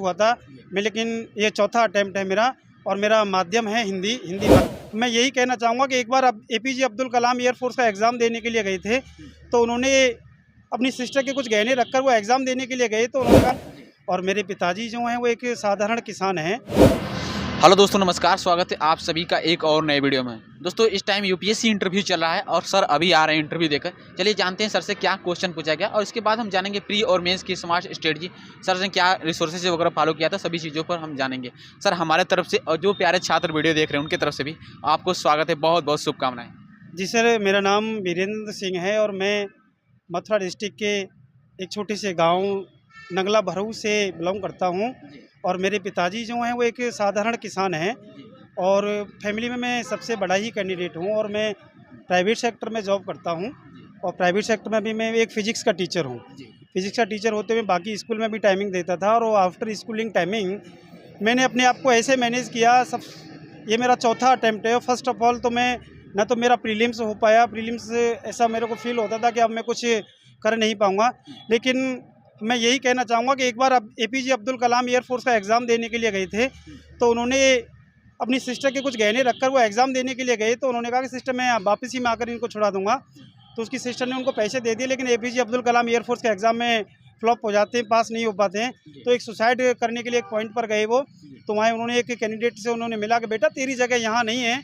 हुआ था मैं, लेकिन ये चौथा अटैम्प्ट है मेरा और मेरा माध्यम है हिंदी। मैं यही कहना चाहूँगा कि एक बार APJ अब्दुल कलाम एयरफोर्स का एग्ज़ाम देने के लिए गए थे, तो उन्होंने अपनी सिस्टर के कुछ गहने रखकर वो एग्ज़ाम देने के लिए गए, तो उन्होंने कहा, और मेरे पिताजी जो हैं वो एक साधारण किसान हैं। हेलो दोस्तों, नमस्कार। स्वागत है आप सभी का एक और नए वीडियो में। दोस्तों, इस टाइम UPSC इंटरव्यू चल रहा है और सर अभी आ रहे हैं इंटरव्यू देकर। चलिए जानते हैं सर से क्या क्वेश्चन पूछा गया और इसके बाद हम जानेंगे प्री और मेंस की स्मार्ट स्ट्रेटजी, सर ने क्या रिसोर्सेज वगैरह फॉलो किया था, सभी चीज़ों पर हम जानेंगे। सर हमारे तरफ से और जो प्यारे छात्र वीडियो देख रहे हैं उनकी तरफ से भी आपको स्वागत है, बहुत बहुत शुभकामनाएँ। जी सर, मेरा नाम वीरेंद्र सिंह है और मैं मथुरा डिस्ट्रिक्ट के एक छोटे से गाँव नगला भरू से बिलोंग करता हूँ और मेरे पिताजी जो हैं वो एक साधारण किसान हैं और फैमिली में मैं सबसे बड़ा ही कैंडिडेट हूँ और मैं प्राइवेट सेक्टर में जॉब करता हूँ और प्राइवेट सेक्टर में भी मैं एक फ़िज़िक्स का टीचर हूँ। फ़िज़िक्स का टीचर होते हुए बाकी स्कूल में भी टाइमिंग देता था और आफ्टर स्कूलिंग टाइमिंग मैंने अपने आप को ऐसे मैनेज किया। ये मेरा चौथा अटैम्प्ट है। फर्स्ट ऑफ ऑल तो मैं ना तो मेरा प्रीलिम्स हो पाया, प्रीलिम्स ऐसा मेरे को फील होता था कि अब मैं कुछ कर नहीं पाऊँगा, लेकिन मैं यही कहना चाहूँगा कि एक बार APJ अब्दुल कलाम एयरफोर्स का एग्ज़ाम देने के लिए गए थे, तो उन्होंने अपनी सिस्टर के कुछ गहने रखकर वो एग्ज़ाम देने के लिए गए, तो उन्होंने कहा कि सिस्टर मैं वापसी में आकर इनको छुड़ा दूंगा। तो उसकी सिस्टर ने उनको पैसे दे दिए, लेकिन APJ अब्दुल कलाम एयरफोर्स के एग्ज़ाम में फ्लॉप हो जाते हैं, पास नहीं हो पाते हैं। तो एक सुसाइड करने के लिए एक पॉइंट पर गए वो, तो वहाँ उन्होंने एक कैंडिडेट से उन्होंने मिला कि बेटा तेरी जगह यहाँ नहीं है,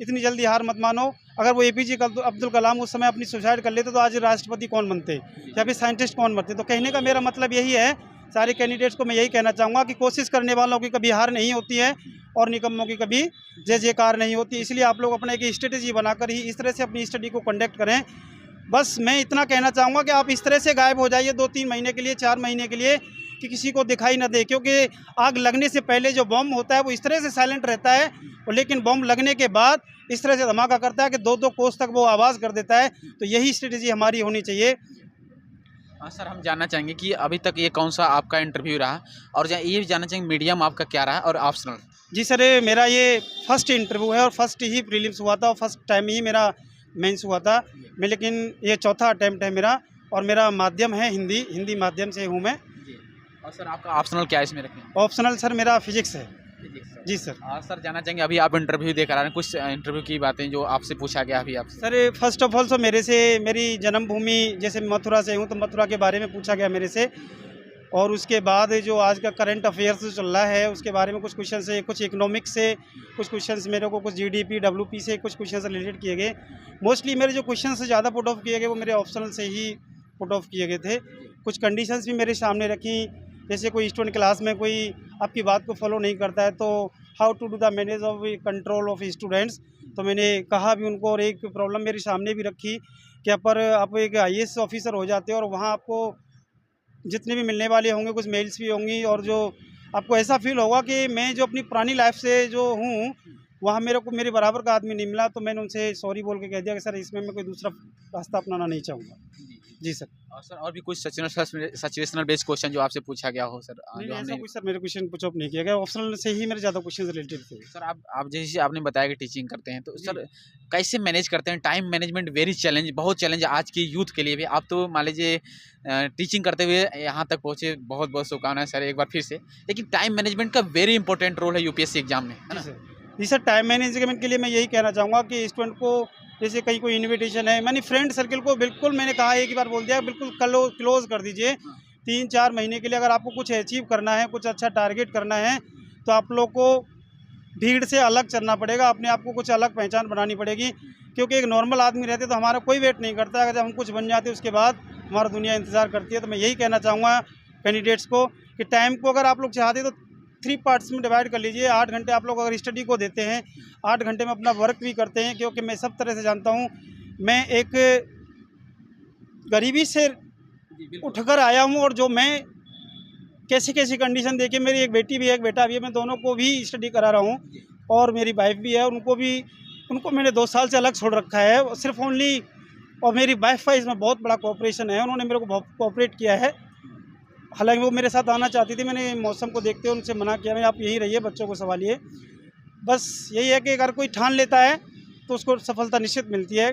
इतनी जल्दी हार मत मानो। अगर वो APJ अब्दुल कलाम उस समय अपनी सुसाइड कर लेते तो आज राष्ट्रपति कौन बनते या फिर साइंटिस्ट कौन बनते। तो कहने का मेरा मतलब यही है, सारे कैंडिडेट्स को मैं यही कहना चाहूँगा कि कोशिश करने वालों की कभी हार नहीं होती है और निकम्मों की कभी जय जयकार नहीं होती। इसलिए आप लोग अपने एक स्ट्रेटेजी बनाकर ही इस तरह से अपनी स्टडी को कंडक्ट करें। बस मैं इतना कहना चाहूँगा कि आप इस तरह से गायब हो जाइए 2-3 महीने के लिए, 4 महीने के लिए, कि किसी को दिखाई ना दे, क्योंकि आग लगने से पहले जो बम होता है वो इस तरह से साइलेंट रहता है, लेकिन बम लगने के बाद इस तरह से धमाका करता है कि 2-2 कोस तक वो आवाज़ कर देता है। तो यही स्ट्रेटेजी हमारी होनी चाहिए। सर हम जानना चाहेंगे कि अभी तक ये कौन सा आपका इंटरव्यू रहा और ये भी जानना चाहेंगे मीडियम आपका क्या रहा और ऑप्शनल। जी सर, मेरा ये फर्स्ट इंटरव्यू है और फर्स्ट ही प्रीलिम्स हुआ था और फर्स्ट टाइम ही मेरा मेंस हुआ था मैं, लेकिन ये चौथा अटैम्प्ट है मेरा और मेरा माध्यम है हिंदी माध्यम से हूँ मैं। और सर आपका ऑप्शनल क्या है इसमें रखें? ऑप्शनल सर मेरा फिजिक्स है। जी सर। सर जानना चाहेंगे अभी आप इंटरव्यू दे कर आ रहे हैं, कुछ इंटरव्यू की बातें जो आपसे पूछा गया अभी आपसे। सर फर्स्ट ऑफ ऑल तो मेरी जन्मभूमि जैसे मथुरा से हूँ तो मथुरा के बारे में पूछा गया मेरे से, और उसके बाद जो आज का करंट अफेयर्स चल रहा है उसके बारे में कुछ क्वेश्चन से, कुछ इकोनॉमिक्स से कुछ क्वेश्चंस मेरे को, कुछ GDP WP से कुछ क्वेश्चन रिलेटेड किए गए। मोस्टली मेरे जो क्वेश्चन से ज़्यादा पुट ऑफ किए गए वो मेरे ऑप्शनल से ही पुट ऑफ किए गए थे। कुछ कंडीशंस भी मेरे सामने रखी, जैसे कोई स्टूडेंट क्लास में कोई आपकी बात को फॉलो नहीं करता है तो how to do the manage of control of students, तो मैंने कहा भी उनको। और एक प्रॉब्लम मेरे सामने भी रखी कि आप एक IAS ऑफिसर हो जाते हो और वहाँ आपको जितने भी मिलने वाले होंगे कुछ मेल्स भी होंगी और जो आपको ऐसा फील होगा कि मैं जो अपनी पुरानी लाइफ से जो हूँ वहाँ मेरे बराबर का आदमी नहीं मिला। तो मैंने उनसे सॉरी बोल के कह दिया कि सर इसमें मैं कोई दूसरा रास्ता अपनाना नहीं चाहूँगा। जी सर। और सर और भी कुछ सिचुएशनल बेस्ड क्वेश्चन जो आपसे पूछा गया हो सर? नहीं, ऐसा कुछ सर मेरे क्वेश्चन पुट ऑफ नहीं किया गया, ऑप्शनल से ही मेरे ज़्यादा क्वेश्चन रिलेटेड थे। सर आप जैसे आपने बताया कि टीचिंग करते हैं, तो सर कैसे मैनेज करते हैं टाइम मैनेजमेंट? बहुत चैलेंज आज की यूथ के लिए भी। आप तो मान लीजिए टीचिंग करते हुए यहाँ तक पहुँचे, बहुत बहुत शुभकामनाएं सर एक बार फिर से। लेकिन टाइम मैनेजमेंट का वेरी इंपॉर्टेंट रोल है UPSC एग्जाम में, है ना? जी सर, टाइम मैनेजमेंट के लिए मैं यही कहना चाहूँगा कि स्टूडेंट को जैसे कहीं कोई इनविटेशन है, मैंने फ्रेंड सर्कल को बिल्कुल, मैंने कहा एक ही बार बोल दिया, बिल्कुल क्लोज कर दीजिए 3-4 महीने के लिए। अगर आपको कुछ अचीव करना है, कुछ अच्छा टारगेट करना है, तो आप लोग को भीड़ से अलग चलना पड़ेगा, अपने आप को कुछ अलग पहचान बनानी पड़ेगी। क्योंकि एक नॉर्मल आदमी रहते तो हमारा कोई वेट नहीं करता, अगर हम कुछ बन जाते उसके बाद हमारा दुनिया इंतज़ार करती है। तो मैं यही कहना चाहूँगा कैंडिडेट्स को कि टाइम को अगर आप लोग चाहते तो 3 पार्ट्स में डिवाइड कर लीजिए। 8 घंटे आप लोग अगर स्टडी को देते हैं, 8 घंटे में अपना वर्क भी करते हैं, क्योंकि मैं सब तरह से जानता हूँ, मैं एक गरीबी से उठकर आया हूँ और जो मैं कैसी कंडीशन देके, मेरी एक बेटी भी है, एक बेटा भी है, मैं दोनों को भी स्टडी करा रहा हूँ और मेरी वाइफ भी है, उनको मैंने 2 साल से अलग छोड़ रखा है सिर्फ ओनली। और मेरी वाइफ का इसमें बहुत बड़ा कोऑपरेशन है, उन्होंने मेरे को बहुत कोऑपरेट किया है। हालांकि वो मेरे साथ आना चाहती थी, मैंने मौसम को देखते हुए उनसे मना किया, मैं आप यहीं रहिए, बच्चों को संभालिए। बस यही है कि अगर कोई ठान लेता है तो उसको सफलता निश्चित मिलती है।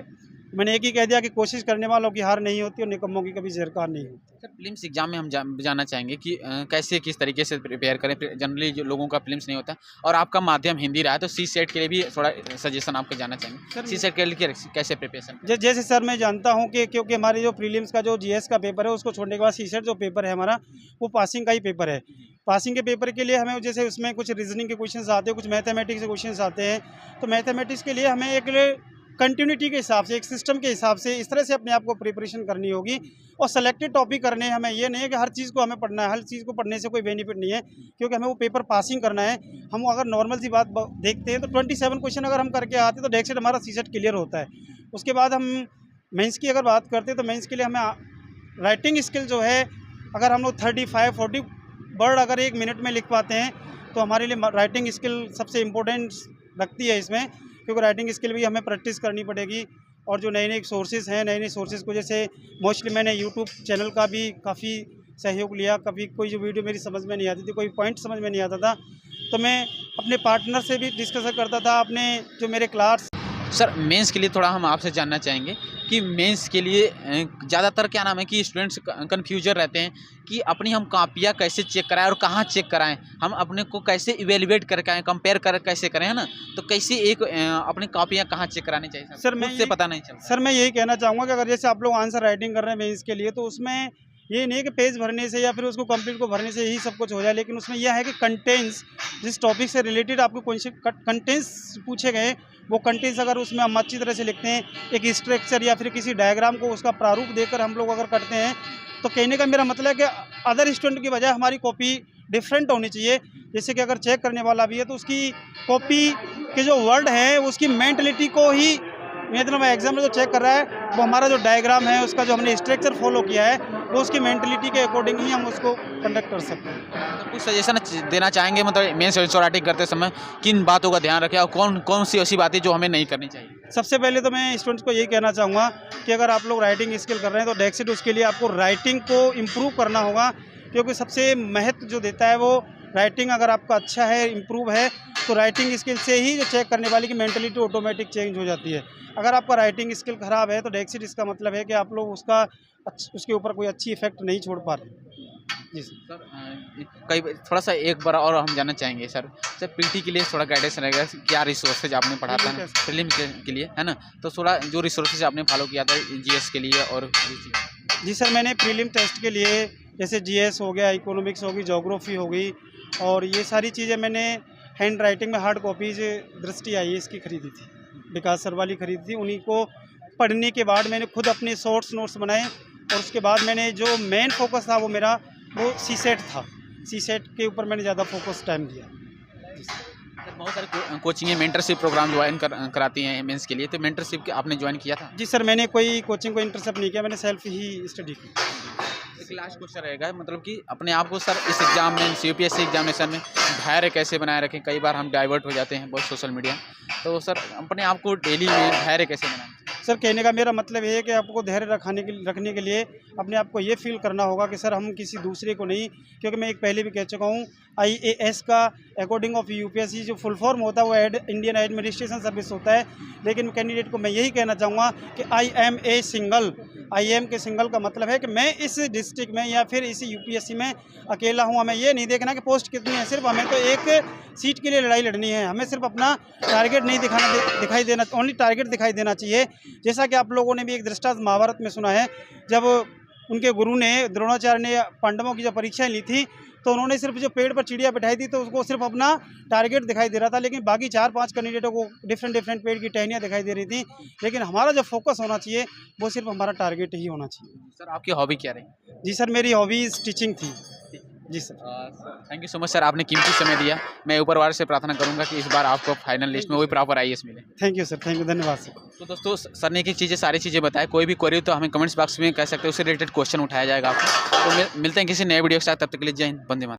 मैंने एक ही कह दिया कि कोशिश करने वालों की हार नहीं होती और निकम्मों की कभी सरकार नहीं होती। सर प्रीलिम्स एग्जाम में हम जानना चाहेंगे कि कैसे किस तरीके से प्रिपेयर करें। जनरली जो लोगों का प्रीलिम्स नहीं होता और आपका माध्यम हिंदी रहा है, तो सी सेट के लिए भी थोड़ा सजेशन आपको जानना चाहेंगे। सी सेट के लिए कैसे प्रिपरेशन? जैसे सर मैं जानता हूँ कि क्योंकि हमारे जो प्रीलिम्स का जो जीएस का पेपर है उसको छोड़ने के बाद सी सेट जो पेपर है हमारा वो पासिंग का ही पेपर है। पासिंग के पेपर के लिए हमें जैसे उसमें कुछ रीजनिंग के क्वेश्चंस आते हैं, कुछ मैथमेटिक्स के क्वेश्चंस आते हैं, तो मैथमेटिक्स के लिए हमें एक कंटिन्यूटी के हिसाब से, एक सिस्टम के हिसाब से इस तरह से अपने आप को प्रिपरेशन करनी होगी और सेलेक्टेड टॉपिक करने हैं। हमें ये नहीं है कि हर चीज़ को हमें पढ़ना है, हर चीज़ को पढ़ने से कोई बेनिफिट नहीं है, क्योंकि हमें वो पेपर पासिंग करना है। हम अगर नॉर्मल सी बात देखते हैं तो 27 क्वेश्चन अगर हम करके आते हैं तो डायरेक्ट हमारा सीसेट क्लियर होता है। उसके बाद हम मेंस की अगर बात करते हैं तो मेंस के लिए हमें राइटिंग स्किल जो है, अगर हम लोग 35-40 वर्ड अगर 1 मिनट में लिख पाते हैं तो हमारे लिए राइटिंग स्किल सबसे इम्पोर्टेंट रखती है इसमें, क्योंकि राइटिंग स्किल भी हमें प्रैक्टिस करनी पड़ेगी। और जो नए नए सोर्सेज हैं, नए नए सोर्सेज को जैसे मोस्टली मैंने यूट्यूब चैनल का भी काफ़ी सहयोग लिया। कभी कोई जो वीडियो मेरी समझ में नहीं आती थी, कोई पॉइंट समझ में नहीं आता था, तो मैं अपने पार्टनर से भी डिस्कस करता था, अपने जो मेरे क्लास। सर मेंस के लिए थोड़ा हम आपसे जानना चाहेंगे कि मेंस के लिए ज़्यादातर क्या नाम है कि स्टूडेंट्स कन्फ्यूजन रहते हैं कि अपनी हम कापियाँ कैसे चेक कराएं और कहाँ चेक कराएं, हम अपने को कैसे इवेल्युएट करके आएँ, कंपेयर कर कैसे करें, है ना। तो कैसे एक अपनी कापियाँ कहाँ चेक करानी चाहिए सर मैं से पता नहीं चलता। सर मैं यही कहना चाहूँगा कि अगर जैसे आप लोग आंसर राइटिंग कर रहे हैं मेंस के लिए, तो उसमें ये नहीं है कि पेज भरने से या फिर उसको कंप्लीट को भरने से ही सब कुछ हो जाए, लेकिन उसमें यह है कि कंटेंट्स, जिस टॉपिक से रिलेटेड आपको कौन से कंटेंट्स पूछे गए, वो कंटेंट्स अगर उसमें हम अच्छी तरह से लिखते हैं, एक स्ट्रक्चर या फिर किसी डायग्राम को उसका प्रारूप देकर हम लोग अगर करते हैं, तो कहने का मेरा मतलब है कि अदर स्टूडेंट की बजाय हमारी कॉपी डिफरेंट होनी चाहिए। जैसे कि अगर चेक करने वाला भी है तो उसकी कॉपी के जो वर्ड हैं उसकी मेंटलिटी को ही, मतलब एग्जाम में जो चेक कर रहा है वो हमारा जो डायग्राम है, उसका जो हमने स्ट्रक्चर फॉलो किया है, वो उसकी मेंटलिटी के अकॉर्डिंग ही हम उसको कंडक्ट कर सकते हैं। तो कुछ सजेशन देना चाहेंगे, मतलब मेंस राइटिंग करते समय किन बातों का ध्यान रखें और कौन कौन सी ऐसी बातें जो हमें नहीं करनी चाहिए? सबसे पहले तो मैं स्टूडेंट्स को यही कहना चाहूँगा कि अगर आप लोग राइटिंग स्किल कर रहे हैं तो डेक्सिट उसके लिए आपको राइटिंग को इम्प्रूव करना होगा, क्योंकि सबसे महत्व जो देता है वो राइटिंग अगर आपका अच्छा है, इम्प्रूव है, तो राइटिंग स्किल से ही जो चेक करने वाले की मेंटलिटी ऑटोमेटिक चेंज हो जाती है। अगर आपका राइटिंग स्किल ख़राब है तो डेक्सिट इसका मतलब है कि आप लोग उसके ऊपर कोई अच्छी इफेक्ट नहीं छोड़ पा रहे। जी सर कई थोड़ा सा एक बार और हम जानना चाहेंगे सर पीटी के लिए थोड़ा गाइडेंस रहेगा, क्या रिसोर्सेज आपने पढ़ा था प्रीलिम के लिए, है ना, तो थोड़ा जो रिसोर्सेज आपने फॉलो किया था जीएस के लिए और जी सर, मैंने प्रीलिम टेस्ट के लिए जैसे जीएस हो गया, इकोनॉमिक्स होगी, ज्योग्राफी हो गई, और ये सारी चीज़ें मैंने हैंड राइटिंग में हार्ड कॉपीज दृष्टि आई इसकी खरीदी थी, विकास सर वाली खरीदी थी। उन्हीं को पढ़ने के बाद मैंने खुद अपने शॉर्ट्स नोट्स बनाए और उसके बाद मैंने जो मेन फोकस था वो मेरा वो सी सेट था। सी सेट के ऊपर मैंने ज़्यादा फोकस टाइम दिया। बहुत सारे कोचिंग मेंटरशिप प्रोग्राम ज्वाइन कराती हैं मेंस के लिए, तो मेंटरशिप आपने ज्वाइन किया था? जी सर, मैंने कोई कोचिंग को इंटरशिप नहीं किया, मैंने सेल्फ ही स्टडी की। एक लास्ट क्वेश्चन रहेगा, मतलब कि अपने आप को सर इस एग्जाम में यूपीएससी एग्जामिनेशन में धैर्य कैसे बनाए रखें? कई बार हम डाइवर्ट हो जाते हैं बहुत सोशल मीडिया, तो सर अपने आप को डेली में धैर्य कैसे बनाएं? सर कहने का मेरा मतलब ये है कि आपको धैर्य रखने के लिए अपने आप को ये फील करना होगा कि सर हम किसी दूसरे को नहीं, क्योंकि मैं एक पहले भी कह चुका हूँ, IAS का अकॉर्डिंग ऑफ यूपीएससी जो फुल फॉर्म होता है वो इंडियन एडमिनिस्ट्रेशन सर्विस होता है, लेकिन कैंडिडेट को मैं यही कहना चाहूँगा कि IAM के सिंगल का मतलब है कि मैं इस डिस्ट्रिक्ट में या फिर इस यूपीएससी में अकेला हूँ। हमें ये नहीं देखना कि पोस्ट कितनी है, सिर्फ हमें तो एक सीट के लिए लड़ाई लड़नी है। हमें सिर्फ अपना टारगेट नहीं दिखाई देना, ओनली टारगेट दिखाई देना चाहिए। जैसा कि आप लोगों ने भी एक दृष्टांत महाभारत में सुना है, जब उनके गुरु ने द्रोणाचार्य ने पांडवों की जब परीक्षाएं ली थी तो उन्होंने सिर्फ जो पेड़ पर चिड़िया बैठाई थी तो उसको सिर्फ अपना टारगेट दिखाई दे रहा था, लेकिन बाकी 4-5 कैंडिडेटों को डिफरेंट पेड़ की टहनियाँ दिखाई दे रही थी। लेकिन हमारा जो फोकस होना चाहिए वो सिर्फ हमारा टारगेट ही होना चाहिए। सर आपकी हॉबी क्या रही? जी सर, मेरी हॉबी टीचिंग थी। जी sir, thank you so much sir, आपने कीमती समय दिया। मैं ऊपर वाले से प्रार्थना करूंगा कि इस बार आपको फाइनल लिस्ट में वही प्रॉपर IAS मिले। Thank you sir, thank you, धन्यवाद सर। तो दोस्तों सर ने एक चीज़ें सारी चीज़ें बताए, कोई भी क्वेरी तो हमें कमेंट्स बॉक्स में कह सकते हैं, उससे रिलेटेड क्वेश्चन उठाया जाएगा आपको। तो मिलते हैं किसी नए वीडियो के साथ, तब तक के लिए जय हिंद, वंदे मातरम।